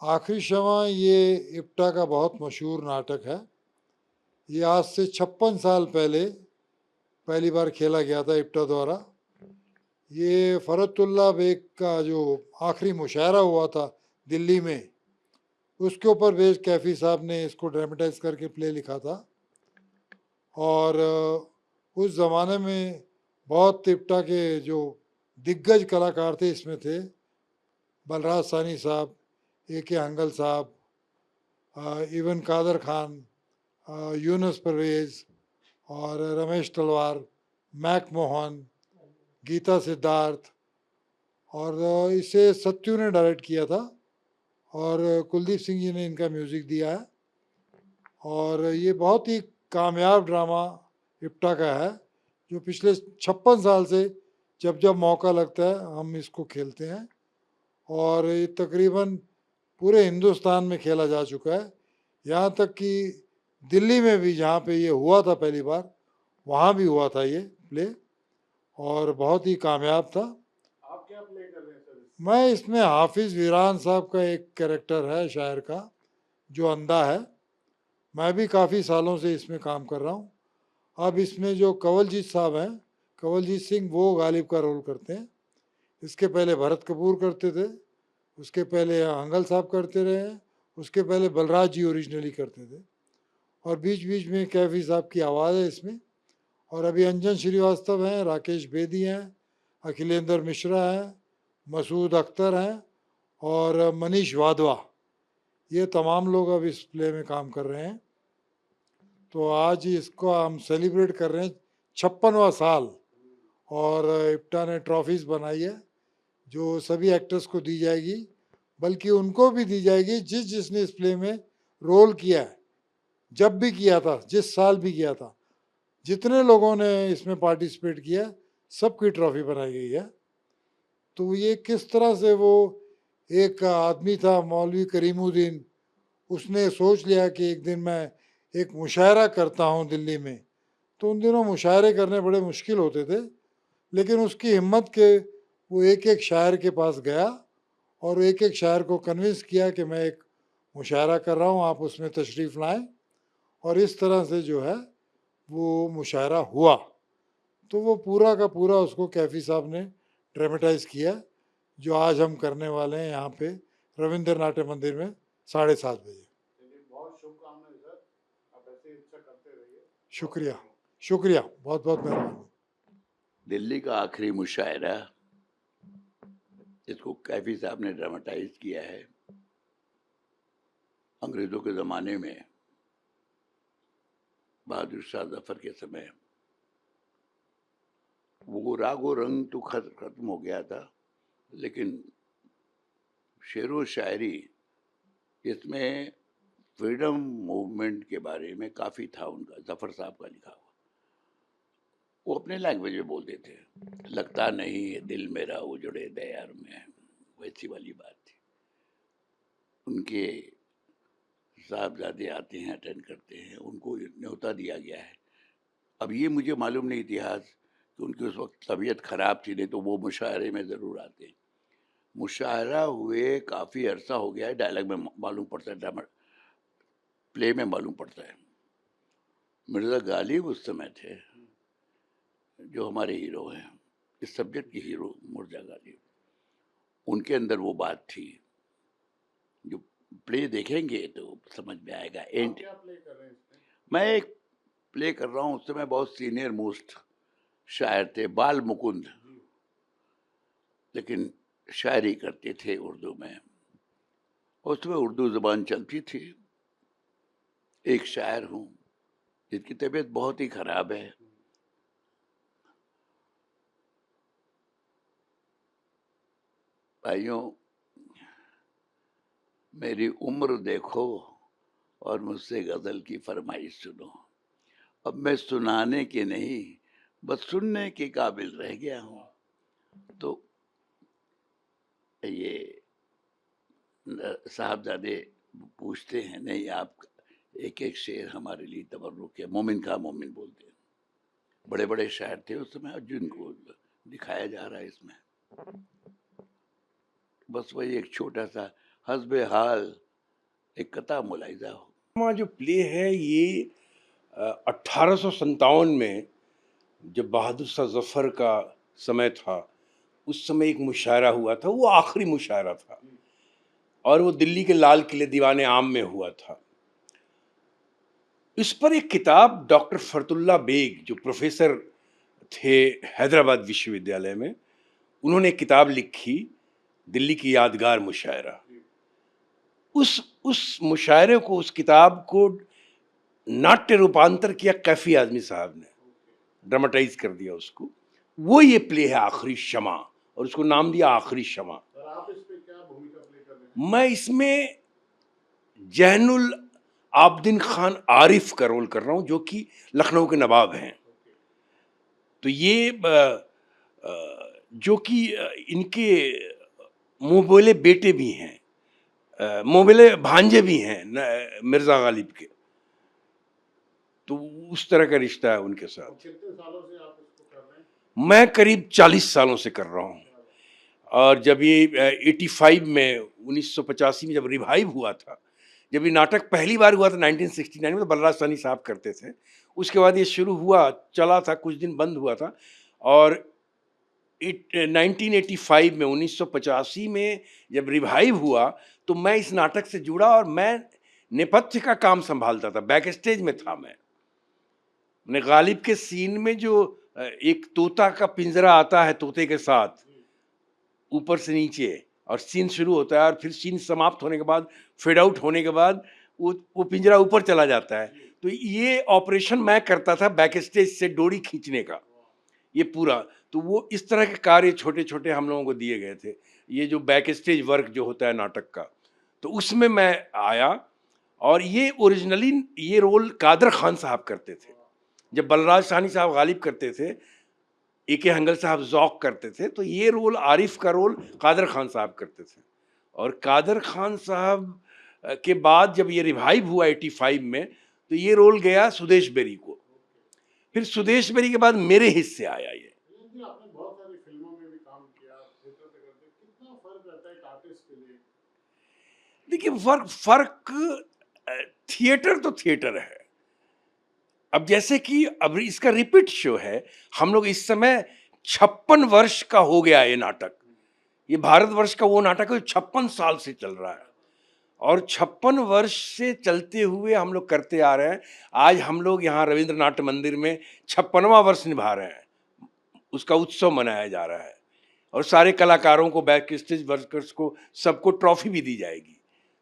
आखिरी क्षमा ये इप्टा का बहुत मशहूर नाटक है। ये आज से 56 साल पहले पहली बार खेला गया था इप्टा द्वारा। ये फरतुल्ला बेग का जो आखिरी मुशायरा हुआ था दिल्ली में, उसके ऊपर बेस्ड कैफी साहब ने इसको ड्रामेटाइज करके प्ले लिखा था। और उस ज़माने में बहुत इप्टा के जो दिग्गज कलाकार थे इसमें थे बलराज सानी साहब, ए के हंगल साहब, इवन कादर खान, यूनुस परवेज और रमेश तलवार, मैक मोहन, गीता सिद्धार्थ। और इसे सत्यू ने डायरेक्ट किया था और कुलदीप सिंह जी ने इनका म्यूज़िक दिया है। और ये बहुत ही कामयाब ड्रामा इप्टा का है, जो पिछले 56 साल से जब जब मौका लगता है हम इसको खेलते हैं। और ये तकरीबन पूरे हिंदुस्तान में खेला जा चुका है, यहाँ तक कि दिल्ली में भी जहाँ पे ये हुआ था पहली बार, वहाँ भी हुआ था ये प्ले और बहुत ही कामयाब था। आप क्या प्ले कर रहे हैं सर? मैं इसमें हाफिज़ वीरान साहब का एक कैरेक्टर है शायर का, जो अंधा है। मैं भी काफ़ी सालों से इसमें काम कर रहा हूँ। अब इसमें जो कंवलजीत साहब हैं, कंवलजीत सिंह, वो गालिब का रोल करते हैं। इसके पहले भरत कपूर करते थे, उसके पहले हंगल साहब करते रहे हैं, उसके पहले बलराज जी ओरिजिनली करते थे। और बीच बीच में कैफी साहब की आवाज़ है इसमें। और अभी अंजन श्रीवास्तव हैं, राकेश बेदी हैं, अखिलेंद्र मिश्रा हैं, मसूद अख्तर हैं और मनीष वाधवा। ये तमाम लोग अब इस प्ले में काम कर रहे हैं। तो आज इसको हम सेलिब्रेट कर रहे हैं 56वां साल। और इप्टा ने ट्रॉफीज बनाई है जो सभी एक्टर्स को दी जाएगी, बल्कि उनको भी दी जाएगी जिसने इस प्ले में रोल किया है, जब भी किया था, जिस साल भी किया था। जितने लोगों ने इसमें पार्टिसिपेट किया सबकी ट्रॉफी बनाई गई है। तो ये किस तरह से वो एक आदमी था मौलवी करीमुद्दीन, उसने सोच लिया कि एक दिन मैं एक मुशायरा करता हूँ दिल्ली में। तो उन दिनों मुशायरे करने बड़े मुश्किल होते थे, लेकिन उसकी हिम्मत के वो एक एक शायर के पास गया और एक एक शायर को कन्विंस किया कि मैं एक मुशायरा कर रहा हूँ, आप उसमें तशरीफ़ लाएं। और इस तरह से जो है वो मुशायरा हुआ। तो वो पूरा का पूरा उसको कैफी साहब ने ड्रामेटाइज किया, जो आज हम करने वाले हैं यहाँ पे रविंद्र नाट्य मंदिर में 7:30 बजे। बहुत शुभकामनाएं सर, आप ऐसे अच्छा करते रहिए। शुक्रिया, शुक्रिया, बहुत बहुत मेहरबानी। दिल्ली का आखिरी मुशायरा, इसको कैफी साहब ने ड्रामेटाइज किया है। अंग्रेजों के ज़माने में बहादुर शाह जफर के समय वो रागो रंग तो खत्म हो गया था, लेकिन शेरो शायरी इसमें फ्रीडम मूवमेंट के बारे में काफ़ी था उनका, जफर साहब का लिखा हुआ। वो अपने लैंग्वेज में बोलते थे, लगता नहीं है दिल मेरा उजड़े दयार में, वैसी वाली बात थी। उनके साहबजादे आते हैं, अटेंड करते हैं, उनको न्योता दिया गया है। अब ये मुझे मालूम नहीं इतिहास कि उनकी उस वक्त तबीयत ख़राब थी, नहीं तो वो मुशायरे में ज़रूर आते। मुशायरा हुए काफ़ी अरसा हो गया है, डायलॉग में मालूम पड़ता है, ड्रामा प्ले में मालूम पड़ता है। मिर्ज़ा गालिब उस समय थे जो हमारे हीरो हैं, इस सब्जेक्ट की हीरो मिर्ज़ा गालिब। उनके अंदर वो बात थी, जो प्ले देखेंगे तो समझ में आएगा। एंड क्या प्ले कर रहे हैं इसमें? मैं एक प्ले कर रहा हूँ, उस समय बहुत सीनियर मोस्ट शायर थे, बाल मुकुंद, लेकिन शायरी करते थे उर्दू में। उस समय उर्दू ज़बान चलती थी। एक शायर हूँ जिसकी तबीयत बहुत ही ख़राब है। भाइयों, मेरी उम्र देखो और मुझसे गज़ल की फरमाइश सुनो। अब मैं सुनाने के नहीं, बस सुनने के काबिल रह गया हूँ। तो ये साहबजादे पूछते हैं, नहीं आप एक एक शेर हमारे लिए तबर्रुक है। मोमिन खां मोमिन बोलते हैं, बड़े बड़े शायर थे उस समय, जिनको दिखाया जा रहा है इसमें। बस वही एक छोटा सा हस्बे हाल एक कथा मुलाहिजा हो। हमारा जो प्ले है ये 1857 में जब बहादुर शाह जफर का समय था, उस समय एक मुशायरा हुआ था, वो आखिरी मुशायरा था और वो दिल्ली के लाल किले दीवाने आम में हुआ था। इस पर एक किताब डॉक्टर फरतुल्ला बेग जो प्रोफेसर थे हैदराबाद विश्वविद्यालय में, उन्होंने एक किताब लिखी, दिल्ली की यादगार मुशायरा। उस मुशायरे को, उस किताब को नाट्य रूपांतर किया कैफी आजमी साहब ने, ड्रामेटाइज कर दिया उसको। वो ये प्ले है आखिरी क्षमा, और उसको नाम दिया आखिरी क्षमा। और आप इस पे क्या भूमिका प्ले कर रहे हैं? मैं इसमें जैनुल आबदीन खान आरिफ का रोल कर रहा हूँ, जो कि लखनऊ के नवाब हैं। तो ये जो कि इनके मुंहबोले बेटे भी हैं, मुंहबोले भांजे भी हैं मिर्जा गालिब के। तो उस तरह का रिश्ता है उनके साथ। कितने सालों से आप इसको कर रहे हैं? मैं करीब 40 सालों से कर रहा हूँ। और जब ये 85 में 1985 में जब रिवाइव हुआ था, जब ये नाटक पहली बार हुआ था 1969 में, तो बलराज साहनी साहब करते थे। उसके बाद ये शुरू हुआ, चला था, कुछ दिन बंद हुआ था, और 1985 में 1985 में जब रिवाइव हुआ तो मैं इस नाटक से जुड़ा और मैं नेपथ्य का काम संभालता था, बैक स्टेज में था मैं। गालिब के सीन में जो एक तोता का पिंजरा आता है तोते के साथ ऊपर से नीचे, और सीन शुरू होता है और फिर सीन समाप्त होने के बाद, फेड आउट होने के बाद वो पिंजरा ऊपर चला जाता है। तो ये ऑपरेशन मैं करता था बैक स्टेज से डोरी खींचने का, ये पूरा। तो वो इस तरह के कार्य छोटे छोटे हम लोगों को दिए गए थे, ये जो बैक स्टेज वर्क जो होता है नाटक का, तो उसमें मैं आया। और ये ओरिजिनली ये रोल कादर खान साहब करते थे, जब बलराज साहनी साहब गालिब करते थे, ए.के. हंगल साहब ज़ौक़ करते थे, तो ये रोल आरिफ का रोल कादर खान साहब करते थे। और कादर खान साहब के बाद जब ये रिवाइव हुआ 85 में, तो ये रोल गया सुदेश बेरी को। फिर सुदेश बेरी के बाद मेरे हिस्से आया ये। जी, आपने बहुत सारी फिल्मों में भी काम किया, थिएटर पे करते, कितना फर्क रहता है एक आर्टिस्ट के लिए? देखिए, फर्क थिएटर तो थिएटर है। अब जैसे कि अब इसका रिपीट शो है, हम लोग इस समय 56 वर्ष का हो गया ये नाटक। ये भारतवर्ष का वो नाटक है जो 56 साल से चल रहा है, और 56 वर्ष से चलते हुए हम लोग करते आ रहे हैं। आज हम लोग यहाँ रविंद्र नाट्य मंदिर में 56वां वर्ष निभा रहे हैं, उसका उत्सव मनाया जा रहा है, और सारे कलाकारों को, बैक स्टेज वर्कर्स को, सबको ट्रॉफी भी दी जाएगी।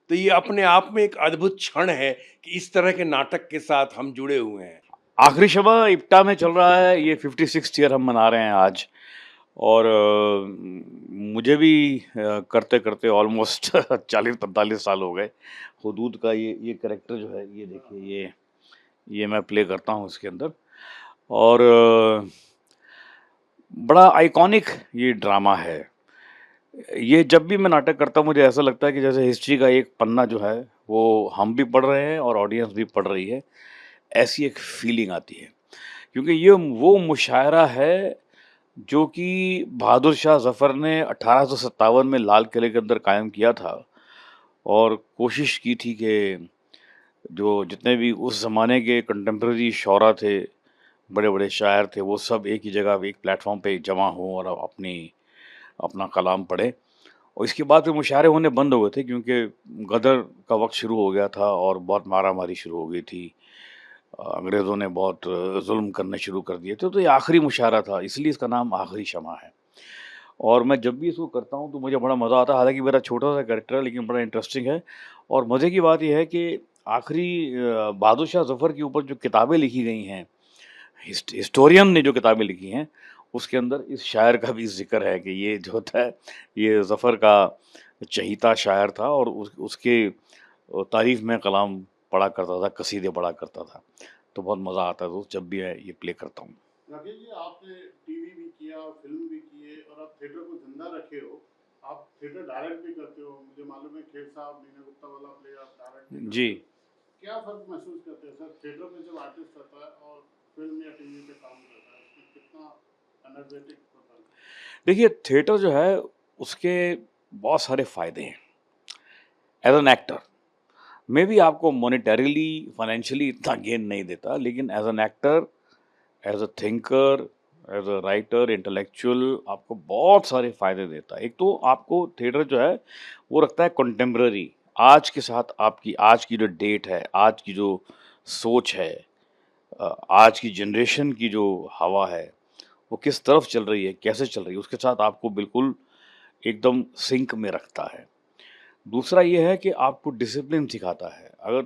तो ये अपने आप में एक अद्भुत क्षण है कि इस तरह के नाटक के साथ हम जुड़े हुए हैं। आखिरी शबा इप्टा में चल रहा है, ये 56 ईयर हम मना रहे हैं आज। और मुझे भी करते करते ऑलमोस्ट 40-45 साल हो गए। हुदूद का ये कैरेक्टर जो है, ये देखिए, ये मैं प्ले करता हूँ इसके अंदर। और बड़ा आइकॉनिक ये ड्रामा है। ये जब भी मैं नाटक करता हूँ, मुझे ऐसा लगता है कि जैसे हिस्ट्री का एक पन्ना जो है वो हम भी पढ़ रहे हैं और ऑडियंस भी पढ़ रही है, ऐसी एक फीलिंग आती है। क्योंकि ये वो मुशायरा है जो कि बहादुर शाह ज़फ़र ने 1857 में लाल किले के अंदर कायम किया था, और कोशिश की थी कि जो जितने भी उस ज़माने के कंटेम्प्रेरी शौरा थे, बड़े-बड़े शायर थे, वो सब एक ही जगह, एक प्लेटफ़ॉर्म पे जमा हों और अपना कलाम पढ़ें। और इसके बाद फिर मुशायरे होने बंद हो गए थे, क्योंकि गदर का वक़्त शुरू हो गया था और बहुत मारा-मारी शुरू हो गई थी। अंग्रेज़ों ने बहुत ज़ुल्म करने शुरू कर दिए थे। तो ये आखिरी मुशायरा था, इसलिए इसका नाम आखिरी शमा है। और मैं जब भी इसको करता हूँ तो मुझे बड़ा मज़ा आता है। हालाँकि मेरा छोटा-सा कैरेक्टर है, लेकिन बड़ा इंटरेस्टिंग है। और मज़े की बात ये है कि आखिरी बहादुर शाह ज़फ़र के ऊपर जो किताबें लिखी गई हैं, हिस्टोरियन ने जो किताबें लिखी हैं, उसके अंदर इस शायर का भी ज़िक्र है कि ये जो होता है, ये ज़फ़र का चहीता शायर था, और उसके तारीफ़ में कलाम पढ़ा करता था, कसीदे पढ़ा करता था। तो बहुत मज़ा आता है दोस्त, जब भी मैं ये प्ले करता हूँ। राकेश जी, आपने टीवी भी किया, फिल्म भी किए, और आप थिएटर को जिंदा रखे हो। आप थिएटर डायरेक्ट भी करते हो, मुझे मालूम है। खेर साहब, मीना गुप्ता वाला प्ले आप डायरेक्ट भी करते जी। हो। क्या फर्क महसूस करते हैं सर, थिएटर में जब आर्टिस्ट रहता है और फिल्म या टीवी पे काम करता है, उसमें कितना एनर्जेटिक होता है? देखिए, थिएटर जो है उसके बहुत सारे फ़ायदे हैं। As an actor may be आपको मोनेटरीली फाइनेंशियली इतना गेन नहीं देता, लेकिन as an actor, as a thinker, as a writer, intellectual आपको बहुत सारे फायदे देता है। एक तो आपको थिएटर जो है वो रखता है कंटेम्प्रेरी, आज के साथ आपकी आज की जो डेट है, आज की जो सोच है, आज की जनरेशन की जो हवा है वो किस तरफ चल रही है, कैसे चल रही है, उसके साथ आपको बिल्कुल एकदम सिंक में रखता है। दूसरा ये है कि आपको डिसिप्लिन सिखाता है। अगर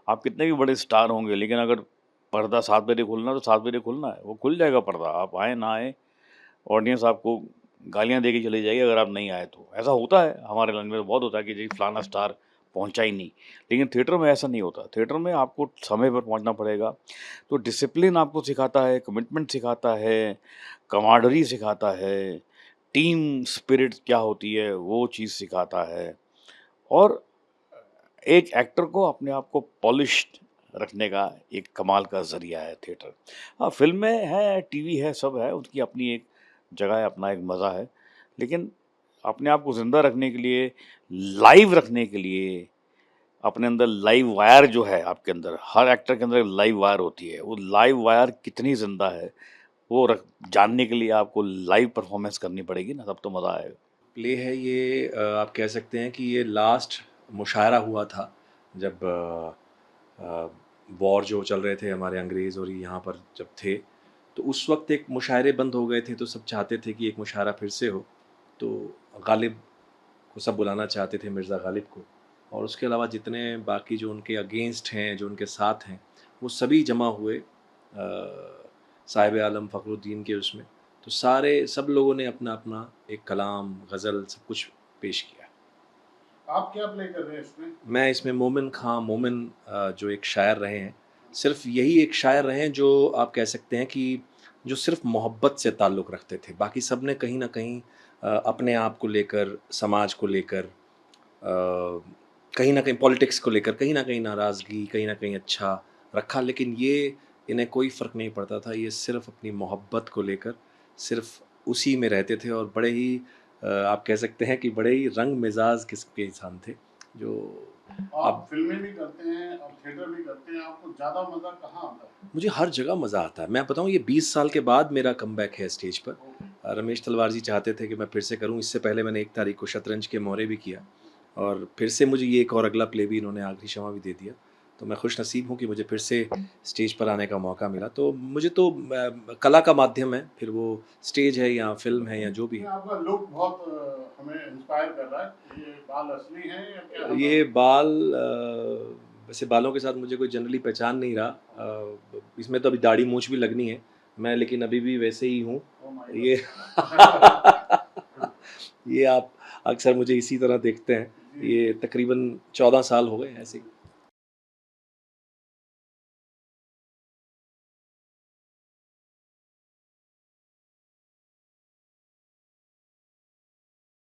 आप कितने भी बड़े स्टार होंगे, लेकिन अगर पर्दा 7 बजे खुलना है तो 7 बजे खुलना है, वो खुल जाएगा पर्दा, आप आए ना आए, ऑडियंस आपको गालियाँ दे के चली जाएगी अगर आप नहीं आए तो। ऐसा होता है हमारे लाइन में, तो बहुत होता है कि जी फलाना स्टार पहुँचा ही नहीं, लेकिन थिएटर में ऐसा नहीं होता। थिएटर में आपको समय पर पहुँचना पड़ेगा, तो डिसिप्लिन आपको सिखाता है, कमिटमेंट सिखाता है, कमांडरी सिखाता है, टीम स्पिरिट क्या होती है वो चीज़ सिखाता है, और एक एक्टर को अपने आप को पॉलिश्ड रखने का एक कमाल का ज़रिया है थिएटर। हाँ, फ़िल्में हैं, टीवी है, सब है, उसकी अपनी एक जगह है, अपना एक मज़ा है। लेकिन अपने आप को ज़िंदा रखने के लिए, लाइव रखने के लिए, अपने अंदर लाइव वायर जो है आपके अंदर, हर एक्टर के अंदर एक लाइव वायर होती है। वो लाइव वायर कितनी ज़िंदा है, वो जानने के लिए आपको लाइव परफ़ॉर्मेंस करनी पड़ेगी ना, तब तो मज़ा आएगा। प्ले है ये, आप कह सकते हैं कि ये लास्ट मुशायरा हुआ था जब वॉर जो चल रहे थे हमारे अंग्रेज़ और यहाँ पर जब थे, तो उस वक्त एक मुशायरे बंद हो गए थे, तो सब चाहते थे कि एक मुशायरा फिर से हो। तो गालिब को सब बुलाना चाहते थे, मिर्ज़ा गालिब को, और उसके अलावा जितने बाकी जो उनके अगेंस्ट हैं, जो उनके साथ हैं, वो सभी जमा हुए साहिब आलम फ़खरुद्दीन के उसमें। तो सब लोगों ने अपना अपना एक कलाम, गज़ल सब कुछ पेश किया। आप क्या प्ले कर रहे हैं इसमें? मैं इसमें मोमिन खां, जो एक शायर रहे हैं, सिर्फ़ यही एक शायर रहे हैं जो आप कह सकते हैं कि जो सिर्फ़ मोहब्बत से ताल्लुक़ रखते थे। बाकी सब ने कहीं न कहीं अपने आप को लेकर, समाज को लेकर, कहीं न कहीं पॉलिटिक्स को लेकर कहीं न कहीं नाराज़गी, कहीं न कहीं अच्छा रखा, लेकिन ये इन्हें कोई फ़र्क नहीं पड़ता था। ये सिर्फ़ अपनी मोहब्बत को लेकर सिर्फ़ उसी में रहते थे, और बड़े ही आप कह सकते हैं कि बड़े ही रंग मिजाज किस्म के इंसान थे। जो आप फिल्में भी करते हैं और थिएटर भी करते हैं, आपको ज़्यादा मज़ा कहाँ आता है? मुझे हर जगह मज़ा आता है। मैं बताऊँ, ये 20 साल के बाद मेरा कमबैक है स्टेज पर। ओके। रमेश तलवार जी चाहते थे कि मैं फिर से करूँ। इससे पहले मैंने 1 तारीख को शतरंज के मोहरे भी किया, और फिर से मुझे ये एक और अगला प्ले भी इन्होंने आखिरी शमा भी दे दिया। तो मैं खुशनसीब हूँ कि मुझे फिर से स्टेज पर आने का मौका मिला। तो मुझे तो कला का माध्यम है, फिर वो स्टेज है या फ़िल्म है या जो भी है। आपका लुक बहुत हमें इंस्पायर कर रहा है। ये बाल असली हैं या क्या? ये बाल वैसे बालों के साथ मुझे कोई जनरली पहचान नहीं रहा। इसमें तो अभी दाढ़ी मूंछ भी लगनी है, मैं लेकिन अभी भी वैसे ही हूँ। Oh my ये ये आप अक्सर मुझे इसी तरह देखते हैं। ये तकरीबन 14 साल हो गए ऐसे ही।